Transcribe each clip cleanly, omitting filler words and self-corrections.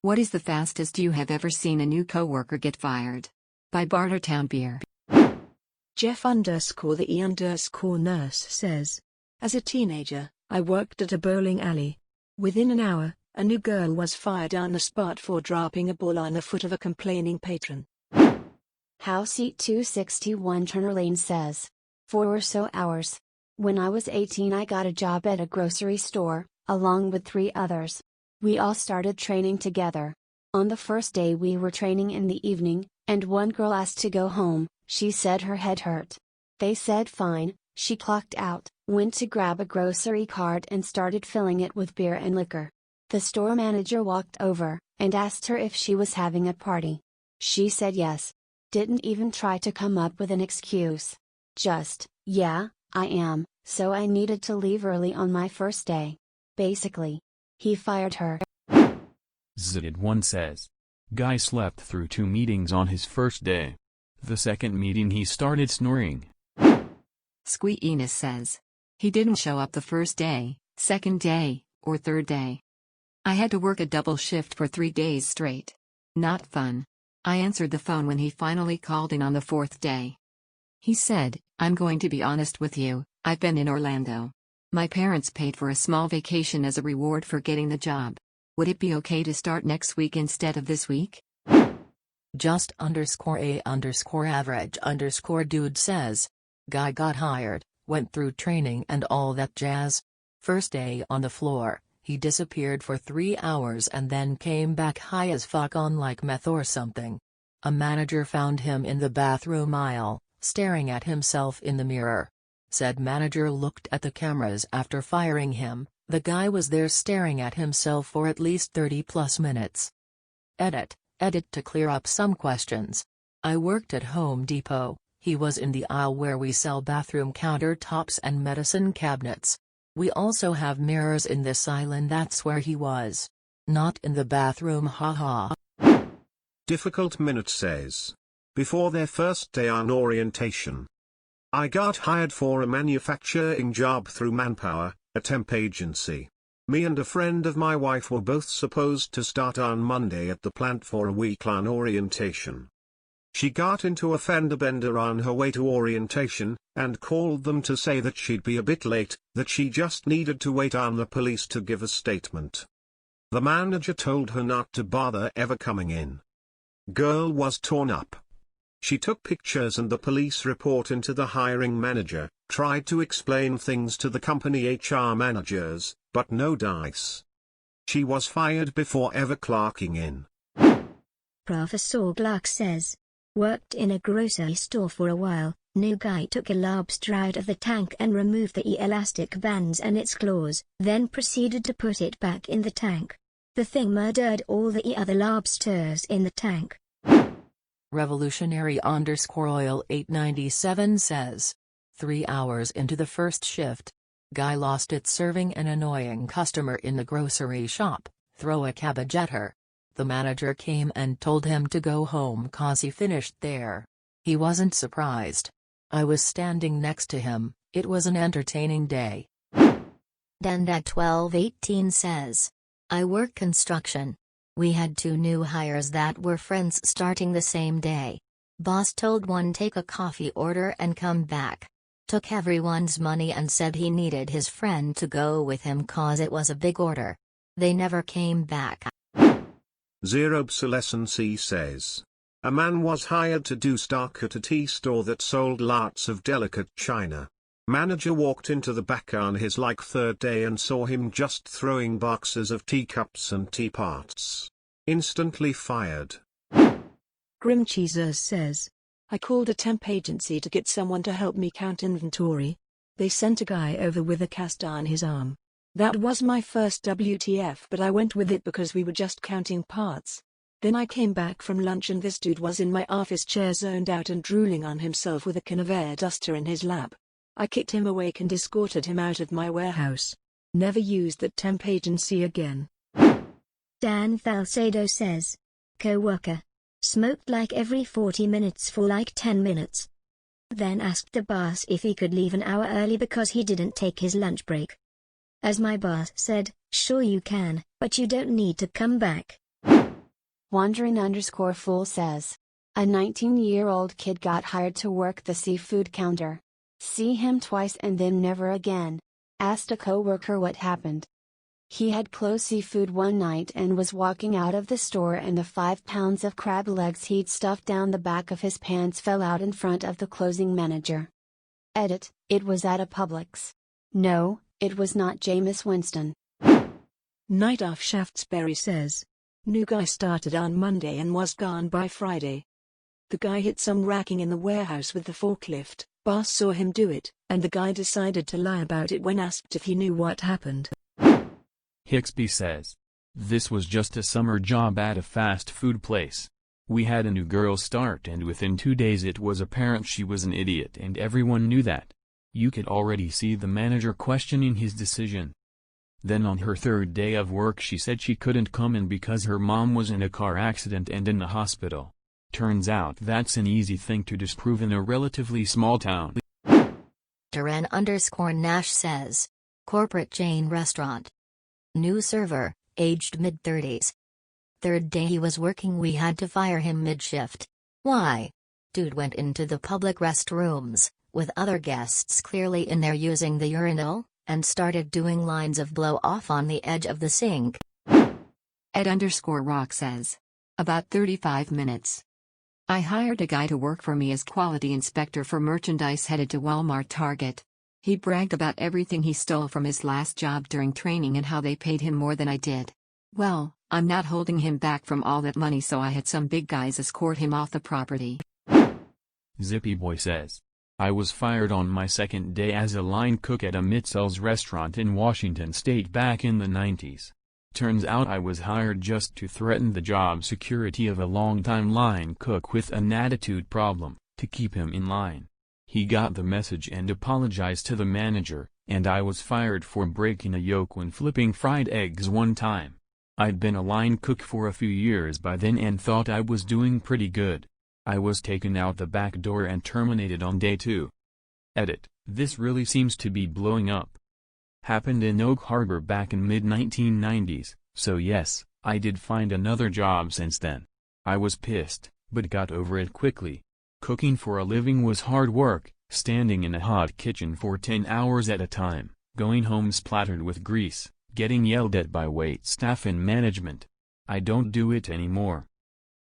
What is the fastest you have ever seen a new coworker get fired? By bartertownbeer. Jeff_the_E_nurse says, as a teenager, I worked at a bowling alley. Within an hour, a new girl was fired on the spot for dropping a ball on the foot of a complaining patron. Houseeat261 Turner Lane says, 4 or so hours. When I was 18 I got a job at a grocery store, along with 3 others. We all started training together. On the first day we were training in the evening, and one girl asked to go home. She said her head hurt. They said fine, she clocked out, went to grab a grocery cart and started filling it with beer and liquor. The store manager walked over, and asked her if she was having a party. She said yes. Didn't even try to come up with an excuse. Just, yeah, I am, so I needed to leave early on my first day. Basically. He fired her. Zitted1 says. Guy slept through 2 meetings on his first day. The second meeting he started snoring. Squeeeeenis says. He didn't show up the first day, second day, or third day. I had to work a double shift for 3 days straight. Not fun. I answered the phone when he finally called in on the 4th day. He said, I'm going to be honest with you, I've been in Orlando. My parents paid for a small vacation as a reward for getting the job. Would it be okay to start next week instead of this week? Just_A_average_dude says. Guy got hired, went through training and all that jazz. First day on the floor, he disappeared for 3 hours and then came back high as fuck on like meth or something. A manager found him in the bathroom aisle, staring at himself in the mirror. Said manager looked at the cameras after firing him. The guy was there staring at himself for at least 30+ minutes. Edit to clear up some questions. I worked at Home Depot. He was in the aisle where we sell bathroom countertops and medicine cabinets. We also have mirrors in this aisle and that's where he was. Not in the bathroom, haha. DifficultMinute says. Before their first day on orientation, I got hired for a manufacturing job through Manpower, a temp agency. Me and a friend of my wife were both supposed to start on Monday at the plant for a week-long orientation. She got into a fender bender on her way to orientation, and called them to say that she'd be a bit late, that she just needed to wait on the police to give a statement. The manager told her not to bother ever coming in. Girl was torn up. She took pictures and the police report into the hiring manager, tried to explain things to the company HR managers, but no dice. She was fired before ever clocking in. ProfessorGlock says. Worked in a grocery store for a while. New guy took a lobster out of the tank and removed the elastic bands and its claws, then proceeded to put it back in the tank. The thing murdered all the other lobsters in the tank. Revolutionary_oil 897 says. 3 hours into the first shift. Guy lost it serving an annoying customer in the grocery shop, throw a cabbage at her. The manager came and told him to go home cause he finished there. He wasn't surprised. I was standing next to him. It was an entertaining day. DantheAlcedo says. I work construction. We had 2 new hires that were friends starting the same day. Boss told one take a coffee order and come back. Took everyone's money and said he needed his friend to go with him cause it was a big order. They never came back. Zero Obsolescence says. A man was hired to do stock at a tea store that sold lots of delicate china. Manager walked into the back on his 3rd day and saw him just throwing boxes of teacups and teapots. Instantly fired. Grimcheesers says. I called a temp agency to get someone to help me count inventory. They sent a guy over with a cast on his arm. That was my first WTF, but I went with it because we were just counting parts. Then I came back from lunch and this dude was in my office chair zoned out and drooling on himself with a can of air duster in his lap. I kicked him awake and escorted him out of my warehouse. Never used that temp agency again. DantheAlcedo says. Co-worker. Smoked like every 40 minutes for like 10 minutes. Then asked the boss if he could leave an hour early because he didn't take his lunch break. As my boss said, sure you can, but you don't need to come back. Wandering_fool says. A 19-year-old kid got hired to work the seafood counter. See him twice and then never again. Asked a coworker what happened. He had closed seafood one night and was walking out of the store and the 5 pounds of crab legs he'd stuffed down the back of his pants fell out in front of the closing manager. Edit, it was at a Publix. No, it was not Jameis Winston. KnightofShaftsbury says. New guy started on Monday and was gone by Friday. The guy hit some racking in the warehouse with the forklift, boss saw him do it, and the guy decided to lie about it when asked if he knew what happened. Hickspy says. This was just a summer job at a fast food place. We had a new girl start and within 2 days it was apparent she was an idiot and everyone knew that. You could already see the manager questioning his decision. Then on her 3rd day of work she said she couldn't come in because her mom was in a car accident and in the hospital. Turns out that's an easy thing to disprove in a relatively small town. Davran_Nash says. Corporate chain restaurant. New server, aged mid-30s. 3rd day he was working, we had to fire him mid-shift. Why? Dude went into the public restrooms, with other guests clearly in there using the urinal, and started doing lines of blow-off on the edge of the sink. Ed_Rock says. About 35 minutes. I hired a guy to work for me as quality inspector for merchandise headed to Walmart Target. He bragged about everything he stole from his last job during training and how they paid him more than I did. Well, I'm not holding him back from all that money, so I had some big guys escort him off the property. Zippyboy says. I was fired on my 2nd day as a line cook at a Mitzel's restaurant in Washington state back in the 90s. Turns out I was hired just to threaten the job security of a longtime line cook with an attitude problem, to keep him in line. He got the message and apologized to the manager, and I was fired for breaking a yolk when flipping fried eggs one time. I'd been a line cook for a few years by then and thought I was doing pretty good. I was taken out the back door and terminated on day 2. Edit, this really seems to be blowing up. Happened in Oak Harbor back in mid-1990s, so yes, I did find another job since then. I was pissed, but got over it quickly. Cooking for a living was hard work, standing in a hot kitchen for 10 hours at a time, going home splattered with grease, getting yelled at by wait staff and management. I don't do it anymore.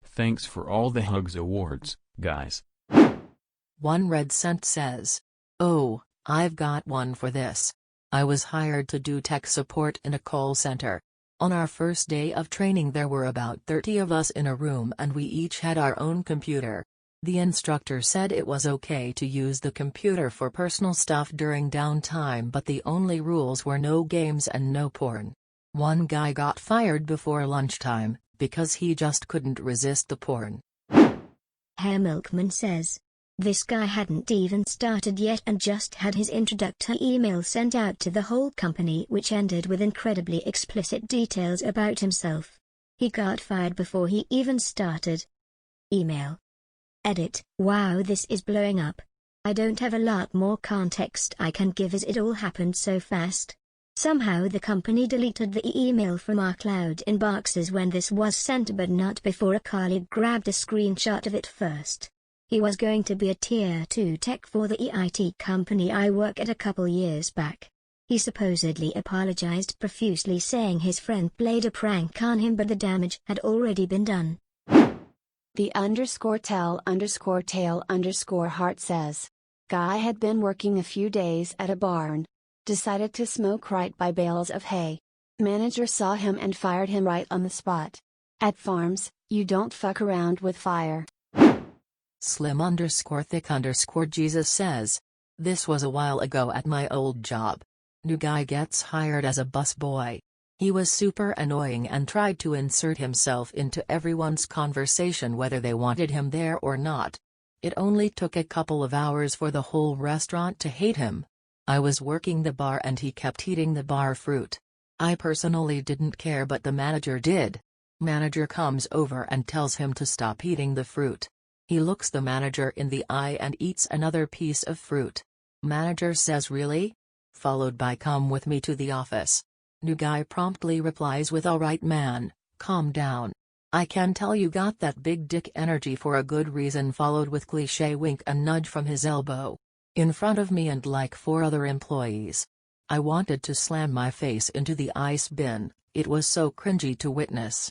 Thanks for all the hugs awards, guys. OneRedSent says. Oh, I've got one for this. I was hired to do tech support in a call center. On our first day of training there were about 30 of us in a room and we each had our own computer. The instructor said it was okay to use the computer for personal stuff during downtime, but the only rules were no games and no porn. One guy got fired before lunchtime, because he just couldn't resist the porn. HerrMilkmann says. This guy hadn't even started yet and just had his introductory email sent out to the whole company, which ended with incredibly explicit details about himself. He got fired before he even started. Email. Edit. Wow, this is blowing up. I don't have a lot more context I can give as it all happened so fast. Somehow the company deleted the email from our cloud inboxes when this was sent, but not before a colleague grabbed a screenshot of it first. He was going to be a tier 2 tech for the EIT company I work at a couple years back. He supposedly apologized profusely, saying his friend played a prank on him, but the damage had already been done. The_tell_tale_heart says. Guy had been working a few days at a barn. Decided to smoke right by bales of hay. Manager saw him and fired him right on the spot. At farms, you don't fuck around with fire. Slim_thick_Jesus says. This was a while ago at my old job. New guy gets hired as a busboy. He was super annoying and tried to insert himself into everyone's conversation whether they wanted him there or not. It only took a couple of hours for the whole restaurant to hate him. I was working the bar and he kept eating the bar fruit. I personally didn't care, but the manager did. Manager comes over and tells him to stop eating the fruit. He looks the manager in the eye and eats another piece of fruit. Manager says, "Really?" Followed by, "Come with me to the office." New guy promptly replies with, "Alright man, calm down." I can tell you got that big dick energy for a good reason, followed with cliché wink and nudge from his elbow. In front of me and like 4 other employees. I wanted to slam my face into the ice bin, it was so cringy to witness.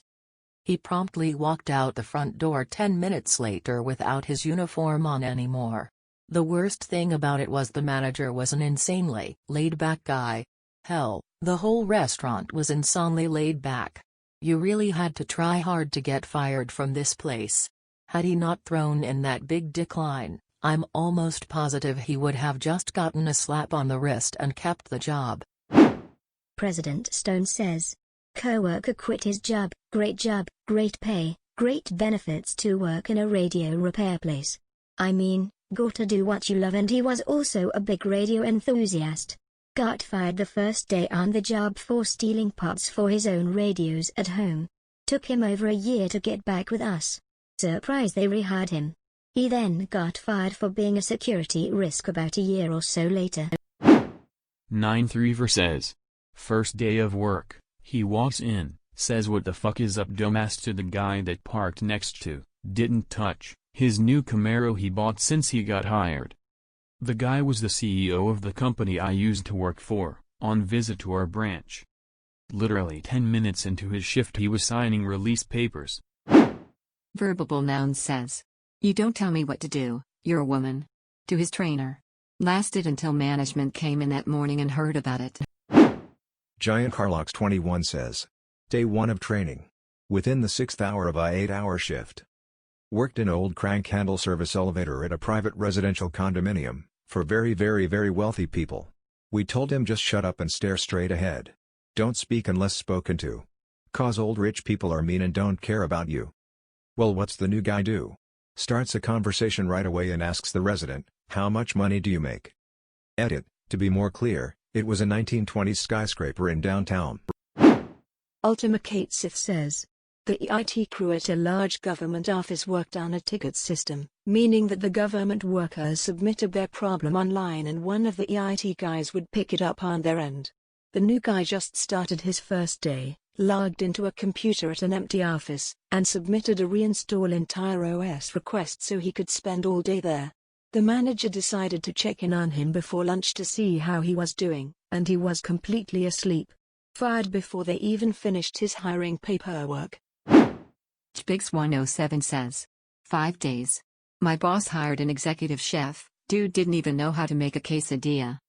He promptly walked out the front door 10 minutes later without his uniform on anymore. The worst thing about it was the manager was an insanely laid-back guy. Hell, the whole restaurant was insanely laid back. You really had to try hard to get fired from this place. Had he not thrown in that big decline, I'm almost positive he would have just gotten a slap on the wrist and kept the job. PresidentStone says, co-worker quit his job, great pay, great benefits to work in a radio repair place. I mean, gotta do what you love, and he was also a big radio enthusiast. Got fired the first day on the job for stealing parts for his own radios at home. Took him over a year to get back with us. Surprised they rehired him. He then got fired for being a security risk about a year or so later. NinthReever says. First day of work, he walks in, says what the fuck is up dumbass to the guy that parked next to, didn't touch, his new Camaro he bought since he got hired. The guy was the CEO of the company I used to work for, on visit to our branch. Literally 10 minutes into his shift he was signing release papers. VerbableNouns says. You don't tell me what to do, you're a woman. To his trainer. Lasted until management came in that morning and heard about it. Giant Carlocks 21 says. Day 1 of training. Within the 6th hour of a 8-hour shift. Worked in old crank handle service elevator at a private residential condominium, for very wealthy people. We told him just shut up and stare straight ahead. Don't speak unless spoken to. Cause old rich people are mean and don't care about you. Well, what's the new guy do? Starts a conversation right away and asks the resident, how much money do you make? Edit, to be more clear, it was a 1920s skyscraper in downtown. UltimaCaitSith says. The IT crew at a large government office worked on a ticket system, meaning that the government workers submitted their problem online and one of the IT guys would pick it up on their end. The new guy just started his first day, logged into a computer at an empty office, and submitted a reinstall entire OS request so he could spend all day there. The manager decided to check in on him before lunch to see how he was doing, and he was completely asleep. Fired before they even finished his hiring paperwork. Bigs107 says. 5 days. My boss hired an executive chef, dude didn't even know how to make a quesadilla.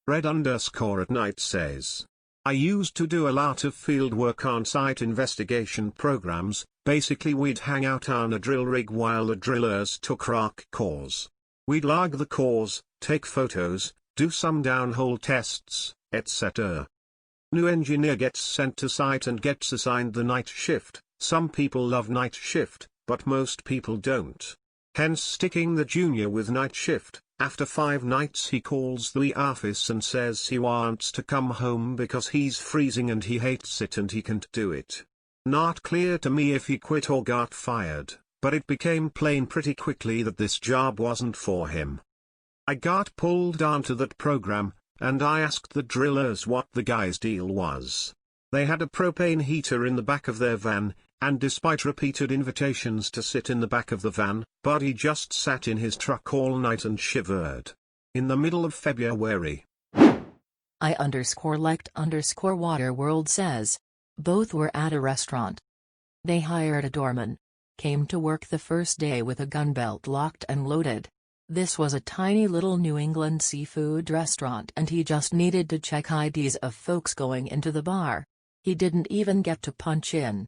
Red_at_night says. I used to do a lot of field work on site investigation programs. Basically we'd hang out on a drill rig while the drillers took rock cores. We'd log the cores, take photos, do some downhole tests, etc. New engineer gets sent to site and gets assigned the night shift. Some people love night shift, but most people don't. Hence sticking the junior with night shift. After 5 nights he calls the office and says he wants to come home because he's freezing and he hates it and he can't do it. Not clear to me if he quit or got fired, but it became plain pretty quickly that this job wasn't for him. I got pulled onto that program, and I asked the drillers what the guy's deal was. They had a propane heater in the back of their van, and despite repeated invitations to sit in the back of the van, Buddy just sat in his truck all night and shivered. In the middle of February. I_liked_waterworld says. Both were at a restaurant. They hired a doorman. Came to work the first day with a gun belt locked and loaded. This was a tiny little New England seafood restaurant and he just needed to check IDs of folks going into the bar. He didn't even get to punch in.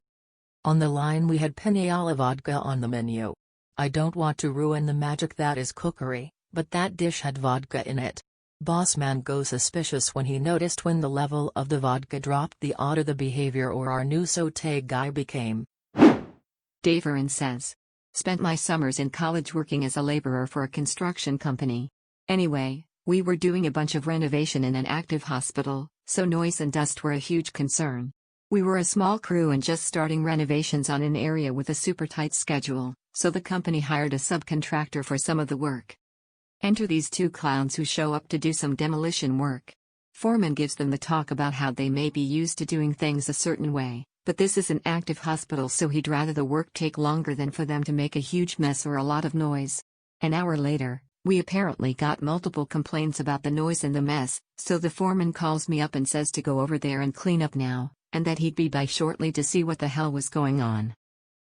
On the line we had pina vodka on the menu. I don't want to ruin the magic that is cookery, but that dish had vodka in it. Boss man goes suspicious when he noticed when the level of the vodka dropped the odder the behavior or our new saute guy became. Davran says. Spent my summers in college working as a laborer for a construction company. Anyway, we were doing a bunch of renovation in an active hospital, so noise and dust were a huge concern. We were a small crew and just starting renovations on an area with a super tight schedule, so the company hired a subcontractor for some of the work. Enter these 2 clowns who show up to do some demolition work. Foreman gives them the talk about how they may be used to doing things a certain way, But this is an active hospital, so he'd rather the work take longer than for them to make a huge mess or a lot of noise. An hour later, we apparently got multiple complaints about the noise and the mess, so the foreman calls me up and says to go over there and clean up now, and that he'd be by shortly to see what the hell was going on.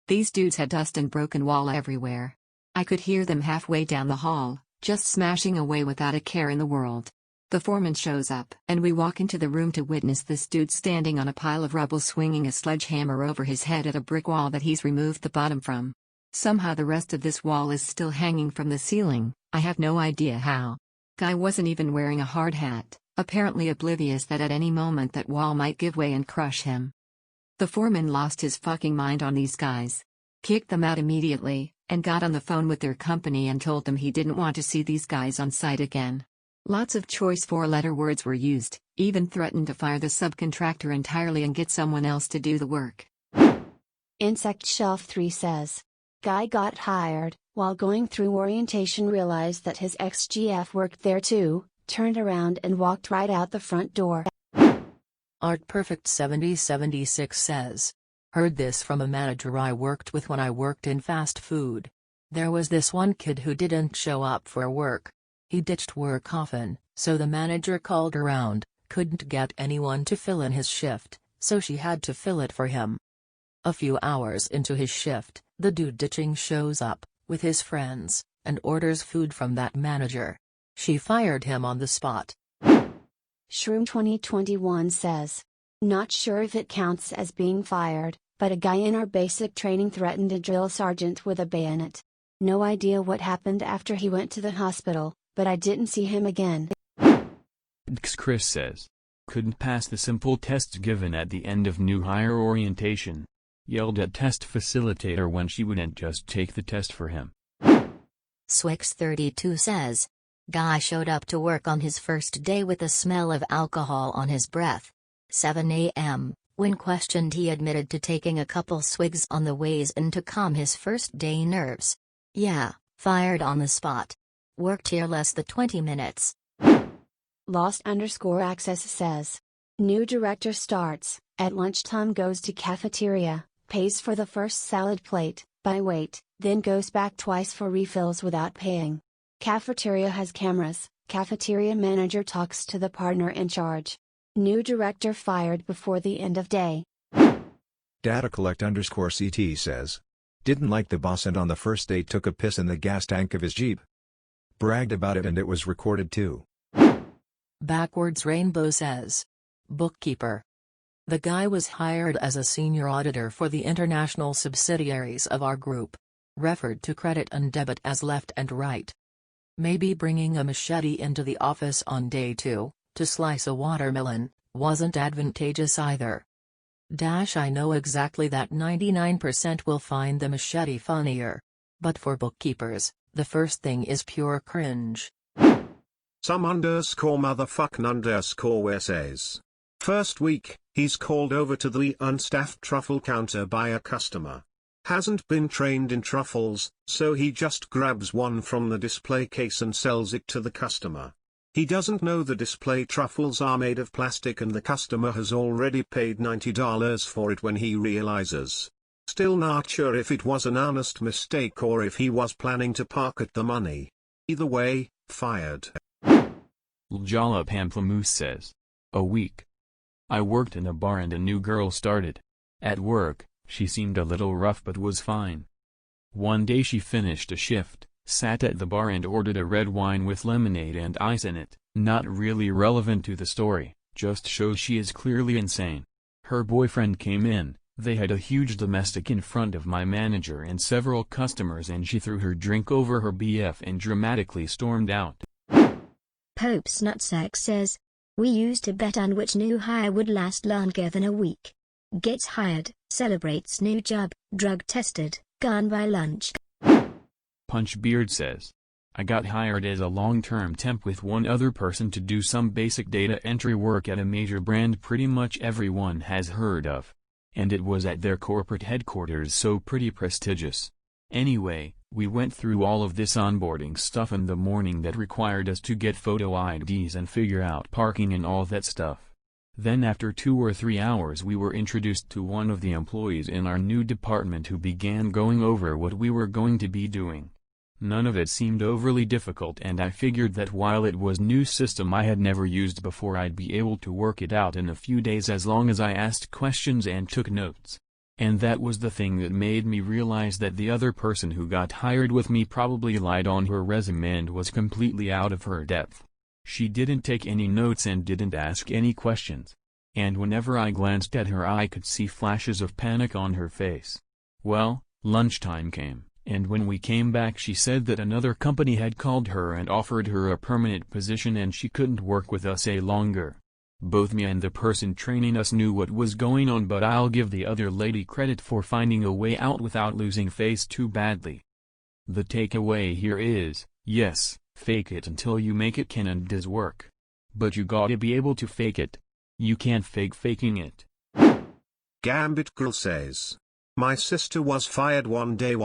These dudes had dust and broken wall everywhere. I could hear them halfway down the hall, just smashing away without a care in the world. The foreman shows up, and we walk into the room to witness this dude standing on a pile of rubble swinging a sledgehammer over his head at a brick wall that he's removed the bottom from. Somehow the rest of this wall is still hanging from the ceiling, I have no idea how. Guy wasn't even wearing a hard hat, apparently oblivious that at any moment that wall might give way and crush him. The foreman lost his fucking mind on these guys. Kicked them out immediately, and got on the phone with their company and told them he didn't want to see these guys on site again. Lots of choice four-letter words were used, even threatened to fire the subcontractor entirely and get someone else to do the work. Insect Shelf 3 says, Guy got hired, while going through orientation realized that his ex-GF worked there too, turned around and walked right out the front door. ArtPerfect7076 says, heard this from a manager I worked with when I worked in fast food. There was this one kid who didn't show up for work. He ditched work often, so the manager called around, couldn't get anyone to fill in his shift, so she had to fill it for him. A few hours into his shift, the dude ditching shows up, with his friends, and orders food from that manager. She fired him on the spot. Shroom 2021 says, not sure if it counts as being fired, but a guy in our basic training threatened a drill sergeant with a bayonet. No idea what happened after he went to the hospital, but I didn't see him again. Chris says, couldn't pass the simple tests given at the end of new hire orientation. Yelled at test facilitator when she wouldn't just take the test for him. Swix32 says, guy showed up to work on his first day with the smell of alcohol on his breath. 7 a.m., when questioned he admitted to taking a couple swigs on the ways in to calm his first day nerves. Yeah, fired on the spot. Worked here less than 20 minutes. Lost_access says, new director starts, at lunchtime goes to cafeteria, pays for the first salad plate, by weight, then goes back twice for refills without paying. Cafeteria has cameras, cafeteria manager talks to the partner in charge. New director fired before the end of day. DataCollect_CT says, didn't like the boss and on the first day took a piss in the gas tank of his Jeep. Bragged about it and it was recorded too. BackwardsRainbow says, bookkeeper. The guy was hired as a senior auditor for the international subsidiaries of our group. Referred to credit and debit as left and right. Maybe bringing a machete into the office on day 2, to slice a watermelon, wasn't advantageous either. I know exactly that 99% will find the machete funnier. But for bookkeepers, the first thing is pure cringe. Some_motherfucking_where says, first week, he's called over to the unstaffed truffle counter by a customer. Hasn't been trained in truffles, so he just grabs one from the display case and sells it to the customer. He doesn't know the display truffles are made of plastic and the customer has already paid $90 for it when he realizes. Still not sure if it was an honest mistake or if he was planning to pocket the money. Either way, fired. Lejolipamplemousse says, a week. I worked in a bar and a new girl started. At work, she seemed a little rough but was fine. One day she finished a shift, sat at the bar and ordered a red wine with lemonade and ice in it. Not really relevant to the story, just shows she is clearly insane. Her boyfriend came in, they had a huge domestic in front of my manager and several customers and she threw her drink over her BF and dramatically stormed out. popesnutsack says, we used to bet on which new hire would last longer than a week. Gets hired, celebrates new job, drug tested, gone by lunch. PunchBeard says, I got hired as a long-term temp with one other person to do some basic data entry work at a major brand pretty much everyone has heard of. And it was at their corporate headquarters, so pretty prestigious. Anyway, we went through all of this onboarding stuff in the morning that required us to get photo IDs and figure out parking and all that stuff. Then after 2 or 3 hours we were introduced to one of the employees in our new department who began going over what we were going to be doing. None of it seemed overly difficult, and I figured that while it was new system I had never used before, I'd be able to work it out in a few days as long as I asked questions and took notes. And that was the thing that made me realize that the other person who got hired with me probably lied on her resume and was completely out of her depth. She didn't take any notes and didn't ask any questions. And whenever I glanced at her I could see flashes of panic on her face. Well, lunchtime came, and when we came back she said that another company had called her and offered her a permanent position and she couldn't work with us any longer. Both me and the person training us knew what was going on, but I'll give the other lady credit for finding a way out without losing face too badly. The takeaway here is, yes, fake it until you make it can and does work. But you gotta be able to fake it. You can't fake faking it. GambitGrl says, my sister was fired one day.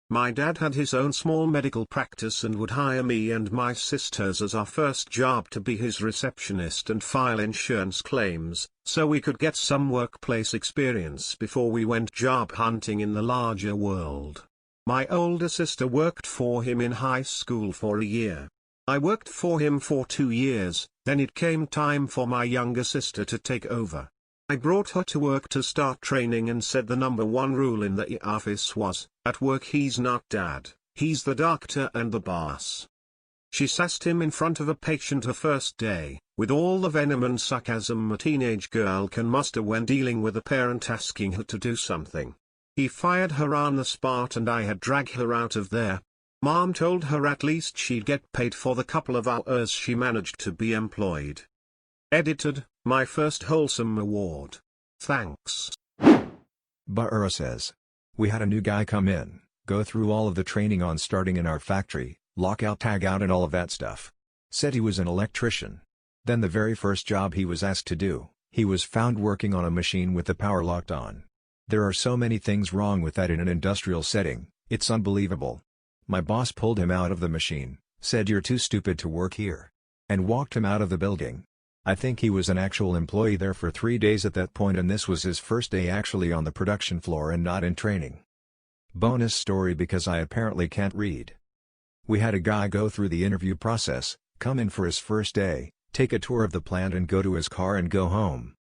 My dad had his own small medical practice and would hire me and my sisters as our first job to be his receptionist and file insurance claims, so we could get some workplace experience before we went job hunting in the larger world. My older sister worked for him in high school for a year. I worked for him for 2 years, then it came time for my younger sister to take over. I brought her to work to start training and said the number one rule in the office was, at work he's not dad, he's the doctor and the boss. She sassed him in front of a patient her first day, with all the venom and sarcasm a teenage girl can muster when dealing with a parent asking her to do something. He fired her on the spot and I had dragged her out of there. Mom told her at least she'd get paid for the couple of hours she managed to be employed. Edited, my first wholesome award. Thanks. Buwaro says, we had a new guy come in, go through all of the training on starting in our factory, lockout, tag out and all of that stuff. Said he was an electrician. Then the very first job he was asked to do, he was found working on a machine with the power locked on. There are so many things wrong with that in an industrial setting, it's unbelievable. My boss pulled him out of the machine, said you're too stupid to work here, and walked him out of the building. I think he was an actual employee there for 3 days at that point, and this was his first day actually on the production floor and not in training. Bonus story because I apparently can't read. We had a guy go through the interview process, come in for his first day, take a tour of the plant and go to his car and go home.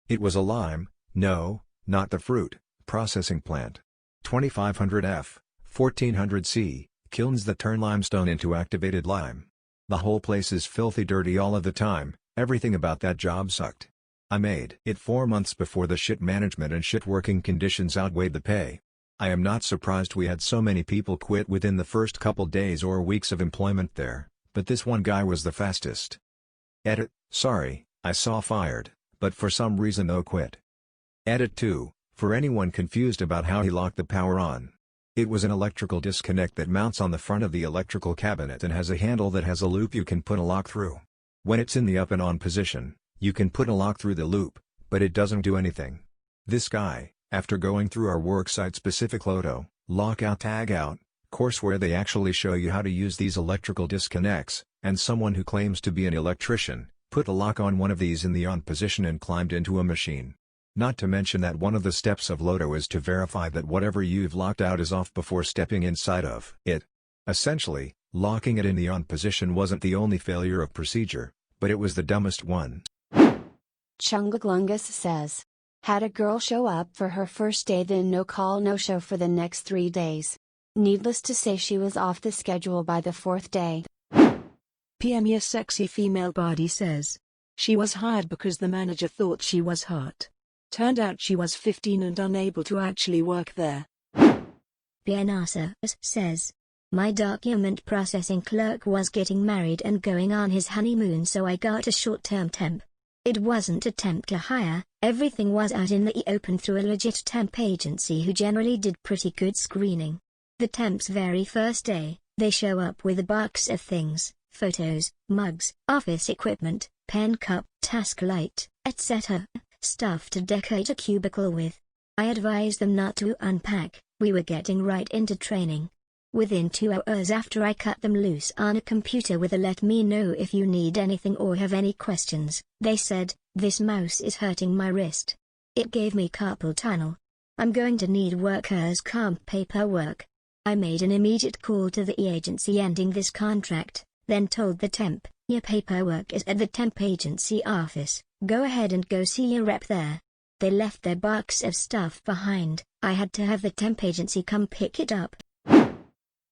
It was a lime, no, not the fruit, processing plant. 2500 F, 1400 C, kilns that turn limestone into activated lime. The whole place is filthy dirty all of the time. Everything about that job sucked. I made it 4 months before the shit management and shit working conditions outweighed the pay. I am not surprised we had so many people quit within the first couple days or weeks of employment there, but this one guy was the fastest. Edit, sorry, I saw fired, but for some reason no quit. Edit 2, for anyone confused about how he locked the power on. It was an electrical disconnect that mounts on the front of the electrical cabinet and has a handle that has a loop you can put a lock through. When it's in the up and on position, you can put a lock through the loop, but it doesn't do anything. This guy, after going through our worksite specific LOTO, lockout tag out, course where they actually show you how to use these electrical disconnects, and someone who claims to be an electrician, put a lock on one of these in the on position and climbed into a machine. Not to mention that one of the steps of LOTO is to verify that whatever you've locked out is off before stepping inside of it. Essentially, locking it in the on position wasn't the only failure of procedure, but it was the dumbest one. Chungoglungus says, had a girl show up for her first day, then no call no show for the next 3 days. Needless to say she was off the schedule by the 4th day. PmYourSexyFemaleBody says, she was hired because the manager thought she was hot. Turned out she was 15 and unable to actually work there. Pienoceros says, my document processing clerk was getting married and going on his honeymoon, so I got a short-term temp. It wasn't a temp to hire, everything was out in the open through a legit temp agency who generally did pretty good screening. The temp's very first day, they show up with a box of things, photos, mugs, office equipment, pen cup, task light, etc., stuff to decorate a cubicle with. I advised them not to unpack, we were getting right into training. Within 2 hours after I cut them loose on a computer with a "let me know if you need anything or have any questions," they said, "This mouse is hurting my wrist. It gave me carpal tunnel. I'm going to need workers' comp paperwork." I made an immediate call to the agency ending this contract, then told the temp, "Your paperwork is at the temp agency office, go ahead and go see your rep there." They left their box of stuff behind. I had to have the temp agency come pick it up.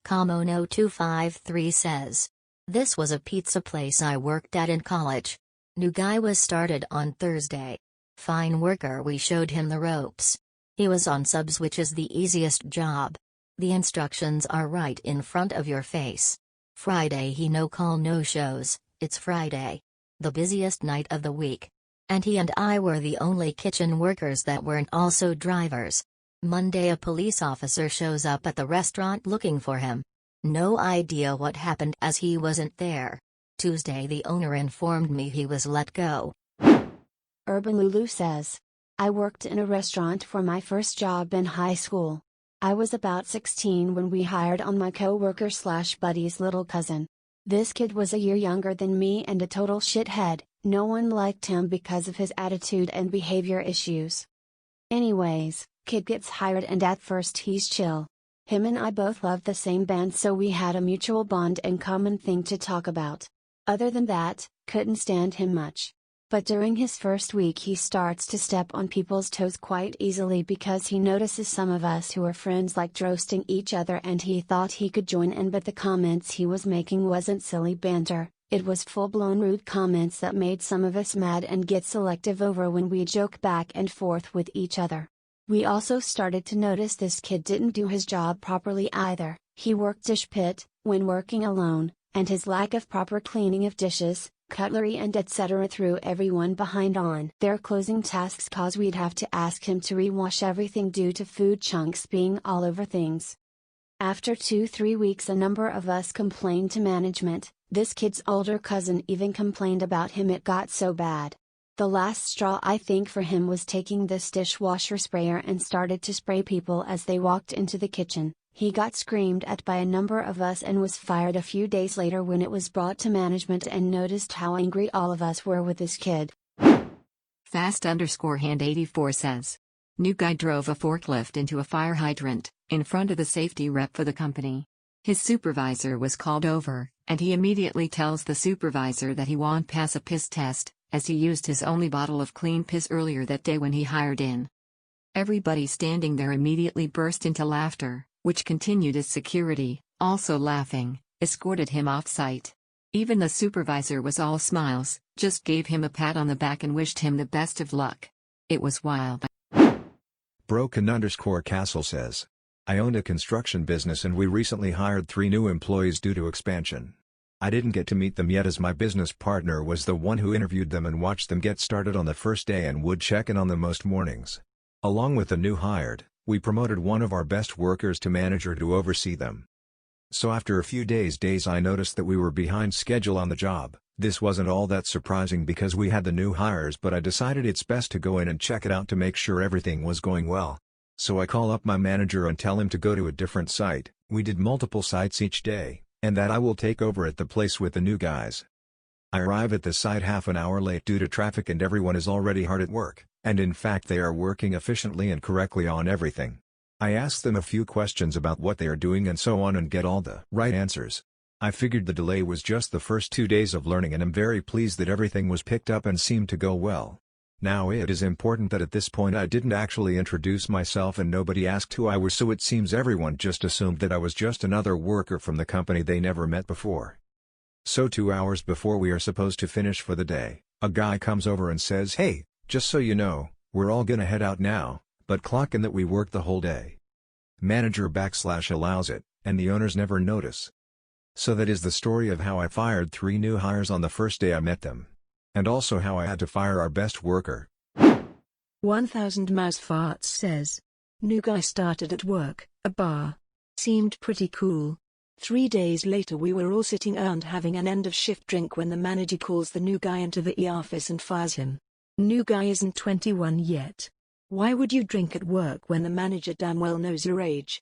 Common0253 says, "This was a pizza place I worked at in college. New guy was started on Thursday. Fine worker, we showed him the ropes. He was on subs, which is the easiest job. The instructions are right in front of your face. Friday he no call no shows, it's Friday. The busiest night of the week. And he and I were the only kitchen workers that weren't also drivers. Monday a police officer shows up at the restaurant looking for him. No idea what happened as he wasn't there. Tuesday the owner informed me he was let go." Urbanlulu says, "I worked in a restaurant for my first job in high school. I was about 16 when we hired on my co-worker/buddy's little cousin. This kid was a year younger than me and a total shithead. No one liked him because of his attitude and behavior issues. Anyways, kid gets hired and at first he's chill. Him and I both loved the same band, so we had a mutual bond and common thing to talk about. Other than that, couldn't stand him much. But during his first week he starts to step on people's toes quite easily because he notices some of us who are friends like roasting each other, and he thought he could join in, but the comments he was making wasn't silly banter, it was full-blown rude comments that made some of us mad and get selective over when we joke back and forth with each other. We also started to notice this kid didn't do his job properly either. He worked dish pit, when working alone, and his lack of proper cleaning of dishes, cutlery and etc. threw everyone behind on their closing tasks, cause we'd have to ask him to rewash everything due to food chunks being all over things. After 2-3 weeks a number of us complained to management. This kid's older cousin even complained about him. It got so bad. The last straw I think for him was taking this dishwasher sprayer and started to spray people as they walked into the kitchen. He got screamed at by a number of us and was fired a few days later when it was brought to management and noticed how angry all of us were with this kid." Fast_hand84 says, "New guy drove a forklift into a fire hydrant, in front of the safety rep for the company. His supervisor was called over, and he immediately tells the supervisor that he won't pass a piss test, as he used his only bottle of clean piss earlier that day when he hired in. Everybody standing there immediately burst into laughter, which continued as security, also laughing, escorted him off-site. Even the supervisor was all smiles, just gave him a pat on the back and wished him the best of luck. It was wild." Broken_Castle says, "I owned a construction business and we recently hired 3 new employees due to expansion. I didn't get to meet them yet as my business partner was the one who interviewed them and watched them get started on the first day and would check in on them most mornings. Along with the new hired, we promoted one of our best workers to manager to oversee them. So after a few days I noticed that we were behind schedule on the job. This wasn't all that surprising because we had the new hires, but I decided it's best to go in and check it out to make sure everything was going well. So I call up my manager and tell him to go to a different site. We did multiple sites each day, and that I will take over at the place with the new guys. I arrive at the site half an hour late due to traffic and everyone is already hard at work, and in fact they are working efficiently and correctly on everything. I ask them a few questions about what they are doing and so on and get all the right answers. I figured the delay was just the first 2 days of learning and am very pleased that everything was picked up and seemed to go well. Now it is important that at this point I didn't actually introduce myself and nobody asked who I was, so it seems everyone just assumed that I was just another worker from the company they never met before. So 2 hours before we are supposed to finish for the day, a guy comes over and says, "Hey, just so you know, we're all gonna head out now, but clock in that we worked the whole day." Manager / allows it, and the owners never notice. So that is the story of how I fired 3 new hires on the first day I met them. And also how I had to fire our best worker. 1000 Mouse Farts says, "New guy started at work, a bar. Seemed pretty cool. 3 days later we were all sitting around having an end of shift drink when the manager calls the new guy into the office and fires him. New guy isn't 21 yet. Why would you drink at work when the manager damn well knows your age?"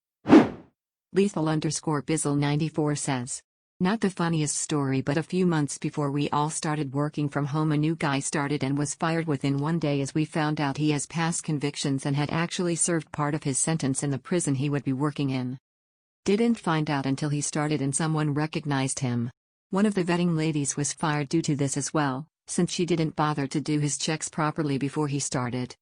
Lethal_Bizzle94 says. Not the funniest story, but a few months before we all started working from home, a new guy started and was fired within one day as we found out he has past convictions and had actually served part of his sentence in the prison he would be working in. Didn't find out until he started and someone recognized him. One of the vetting ladies was fired due to this as well, since she didn't bother to do his checks properly before he started.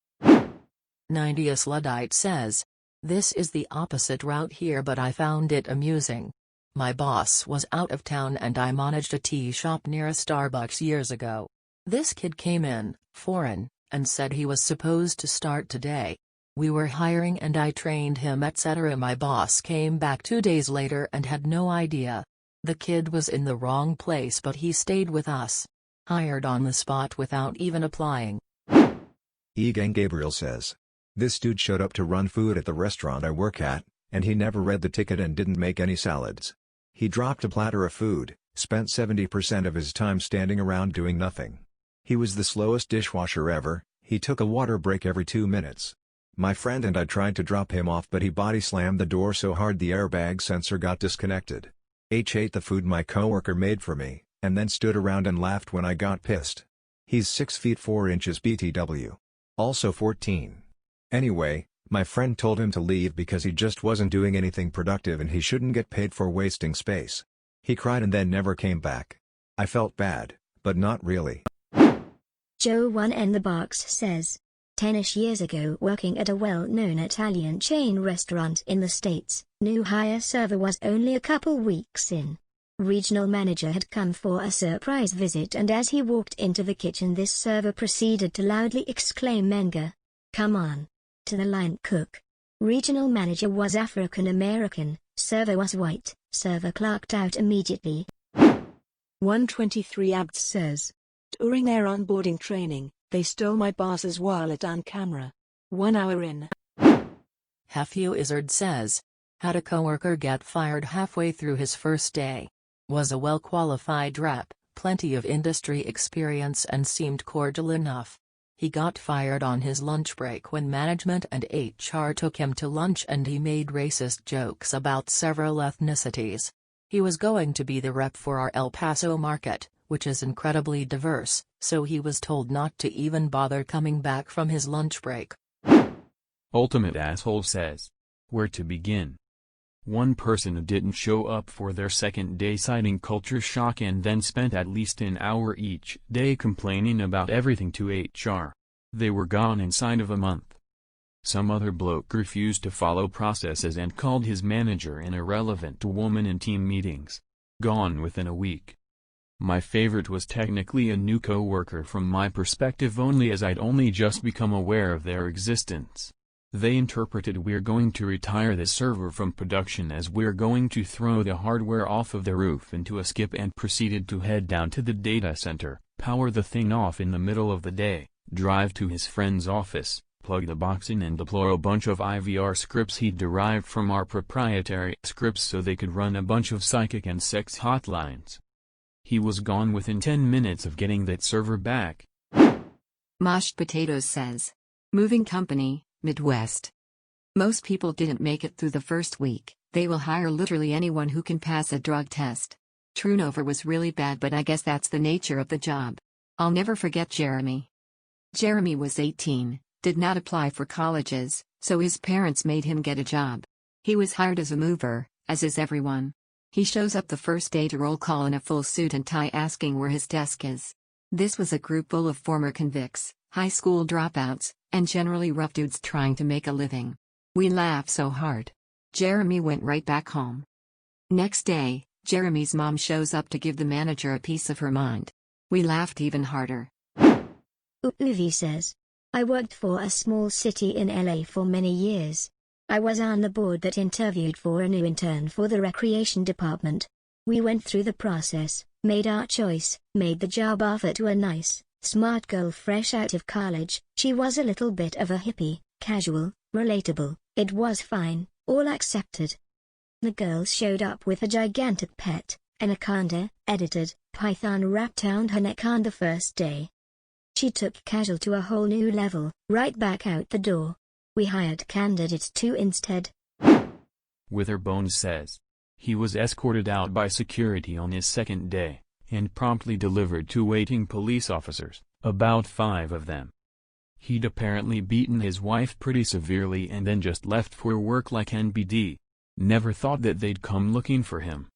Ninetiesluddite says. This is the opposite route here, but I found it amusing. My boss was out of town and I managed a tea shop near a Starbucks years ago. This kid came in, foreign, and said he was supposed to start today. We were hiring and I trained him, etc. My boss came back 2 days later and had no idea. The kid was in the wrong place, but he stayed with us. Hired on the spot without even applying. eagengabriel says. This dude showed up to run food at the restaurant I work at, and he never read the ticket and didn't make any salads. He dropped a platter of food, spent 70% of his time standing around doing nothing. He was the slowest dishwasher ever, he took a water break every 2 minutes. My friend and I tried to drop him off, but he body slammed the door so hard the airbag sensor got disconnected. H ate the food my coworker made for me, and then stood around and laughed when I got pissed. He's 6 feet 4 inches BTW. Also 14. Anyway, my friend told him to leave because he just wasn't doing anything productive and he shouldn't get paid for wasting space. He cried and then never came back. I felt bad, but not really. Joe1N says. 10-ish years ago, working at a well-known Italian chain restaurant in the States, new hire server was only a couple weeks in. Regional manager had come for a surprise visit, and as he walked into the kitchen, this server proceeded to loudly exclaim, "Menga, come on," to the line cook. Regional manager was African American, server was white, server clocked out immediately. 123 Abd says. During their onboarding training, they stole my boss's wallet on camera. 1 hour in. Hefeweizzard says. Had a coworker get fired halfway through his first day. Was a well-qualified rep, plenty of industry experience and seemed cordial enough. He got fired on his lunch break when management and HR took him to lunch and he made racist jokes about several ethnicities. He was going to be the rep for our El Paso market, which is incredibly diverse, so he was told not to even bother coming back from his lunch break. UltimateArsehole says. Where to begin? One person who didn't show up for their second day citing culture shock and then spent at least an hour each day complaining about everything to HR. They were gone inside of a month. Some other bloke refused to follow processes and called his manager an irrelevant woman in team meetings. Gone within a week. My favorite was technically a new co-worker from my perspective only, as I'd only just become aware of their existence. They interpreted we're going to retire the server from production as we're going to throw the hardware off of the roof into a skip, and proceeded to head down to the data center, power the thing off in the middle of the day, drive to his friend's office, plug the box in and deploy a bunch of IVR scripts he'd derived from our proprietary scripts so they could run a bunch of psychic and sex hotlines. He was gone within 10 minutes of getting that server back. MoshedPotatoes says. Moving company, Midwest. Most people didn't make it through the first week. They will hire literally anyone who can pass a drug test. Turnover was really bad, but I guess that's the nature of the job. I'll never forget Jeremy. Jeremy was 18, did not apply for colleges, so his parents made him get a job. He was hired as a mover, as is everyone. He shows up the first day to roll call in a full suit and tie, asking where his desk is. This was a group full of former convicts, high school dropouts, and generally rough dudes trying to make a living. We laughed so hard. Jeremy went right back home. Next day, Jeremy's mom shows up to give the manager a piece of her mind. We laughed even harder. Uvi says. I worked for a small city in LA for many years. I was on the board that interviewed for a new intern for the recreation department. We went through the process, made our choice, made the job offer to a nice, smart girl fresh out of college. She was a little bit of a hippie, casual, relatable. It was fine, all accepted. The girl showed up with a gigantic pet, anaconda, edited, python wrapped around her neck on the first day. She took casual to a whole new level, right back out the door. We hired candidates too instead. Witherbones says. He was escorted out by security on his second day, and promptly delivered to waiting police officers, about 5 of them. He'd apparently beaten his wife pretty severely and then just left for work like NBD. Never thought that they'd come looking for him.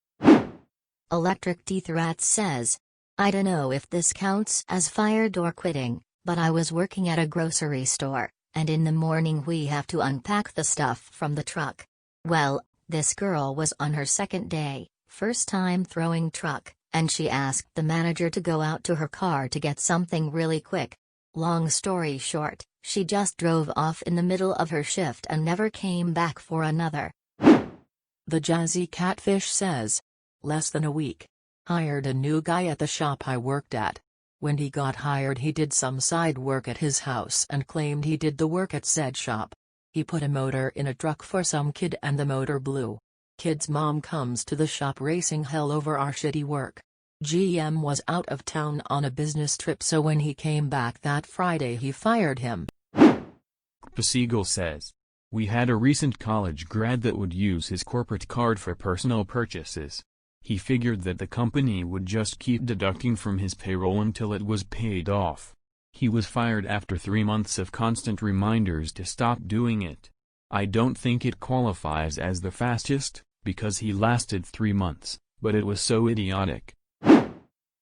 Electric Teeth Rat says, I don't know if this counts as fired or quitting, but I was working at a grocery store, and in the morning we have to unpack the stuff from the truck. Well, this girl was on her second day, first time throwing truck, and she asked the manager to go out to her car to get something really quick. Long story short, she just drove off in the middle of her shift and never came back for another. The Jazzy Catfish says, less than a week. Hired a new guy at the shop I worked at. When he got hired he did some side work at his house and claimed he did the work at said shop. He put a motor in a truck for some kid and the motor blew. Kid's mom comes to the shop racing hell over our shitty work. GM was out of town on a business trip, so when he came back that Friday he fired him. Seagull says. We had a recent college grad that would use his corporate card for personal purchases. He figured that the company would just keep deducting from his payroll until it was paid off. He was fired after 3 months of constant reminders to stop doing it. I don't think it qualifies as the fastest, because he lasted 3 months, but it was so idiotic.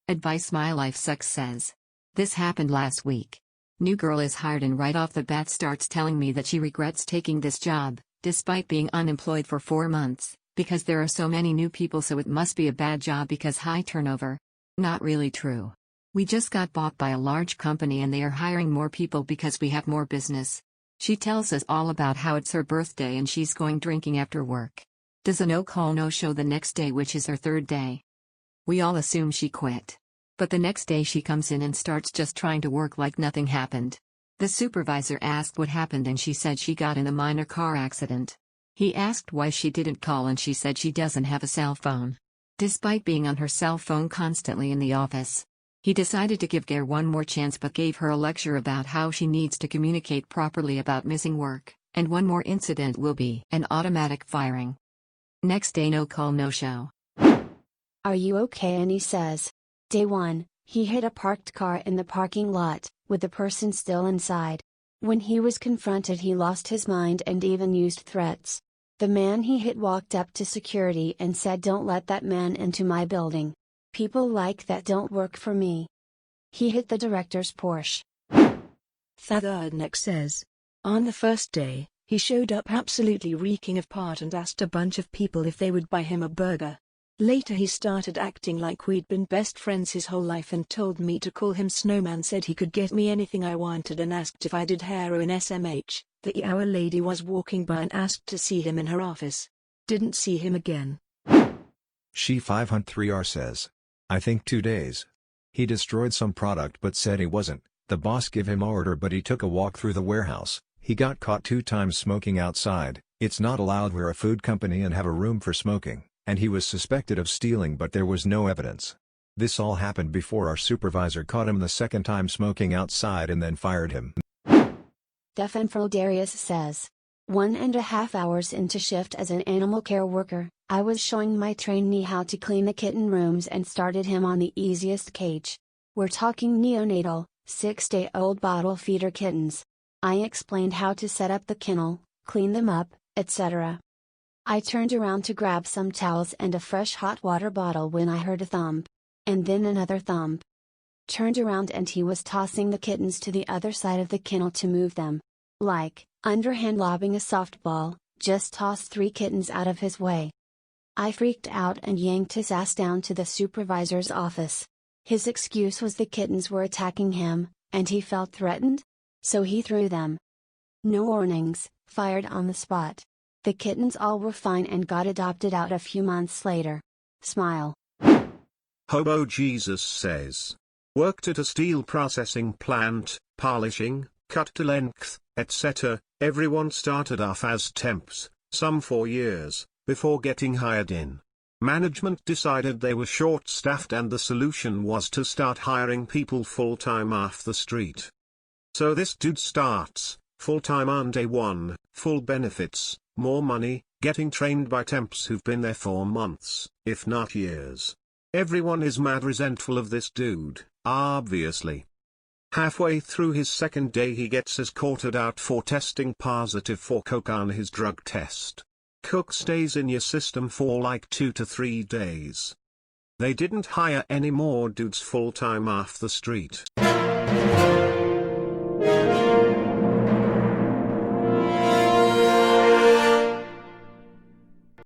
Advice My Life Sucks says. This happened last week. New girl is hired and right off the bat starts telling me that she regrets taking this job, despite being unemployed for 4 months, because there are so many new people, so it must be a bad job because high turnover. Not really true. We just got bought by a large company and they are hiring more people because we have more business. She tells us all about how it's her birthday and she's going drinking after work. Does a no-call no-show the next day, which is her 3rd day. We all assume she quit. But the next day she comes in and starts just trying to work like nothing happened. The supervisor asked what happened and she said she got in a minor car accident. He asked why she didn't call and she said she doesn't have a cell phone. Despite being on her cell phone constantly in the office. He decided to give Gare one more chance but gave her a lecture about how she needs to communicate properly about missing work, and one more incident will be an automatic firing. Next day no call no show. Are you okay? And he says. Day 1, he hit a parked car in the parking lot, with the person still inside. When he was confronted he lost his mind and even used threats. The man he hit walked up to security and said, "Don't let that man into my building. People like that don't work for me." He hit the director's Porsche. Thadardnek says. On the first day, he showed up absolutely reeking of part and asked a bunch of people if they would buy him a burger. Later he started acting like we'd been best friends his whole life and told me to call him Snowman, said he could get me anything I wanted and asked if I did heroin SMH. The hour lady was walking by and asked to see him in her office. Didn't see him again. She503R says. I think 2 days. He destroyed some product but said he wasn't. The boss gave him order but he took a walk through the warehouse. He got caught 2 times smoking outside. It's not allowed, we're a food company and have a room for smoking. And he was suspected of stealing but there was no evidence. This all happened before our supervisor caught him the second time smoking outside and then fired him. Defenfro Darius says. 1.5 hours into shift as an animal care worker, I was showing my trainee how to clean the kitten rooms and started him on the easiest cage. We're talking neonatal, 6-day-old bottle feeder kittens. I explained how to set up the kennel, clean them up, etc. I turned around to grab some towels and a fresh hot water bottle when I heard a thump. And then another thump. Turned around and he was tossing the kittens to the other side of the kennel to move them. Like, underhand lobbing a softball, just tossed 3 kittens out of his way. I freaked out and yanked his ass down to the supervisor's office. His excuse was the kittens were attacking him, and he felt threatened? So he threw them. No warnings, fired on the spot. The kittens all were fine and got adopted out a few months later. Smile. Hobo Jesus says. Worked at a steel processing plant, polishing, cut to length, etc. Everyone started off as temps, some 4 years, before getting hired in. Management decided they were short-staffed and the solution was to start hiring people full-time off the street. So this dude starts, full-time on day 1, full benefits, more money, getting trained by temps who've been there for months, if not years. Everyone is mad resentful of this dude, obviously. Halfway through his second day he gets escorted out for testing positive for coke on his drug test. Coke stays in your system for like 2 to 3 days. They didn't hire any more dudes full-time off the street.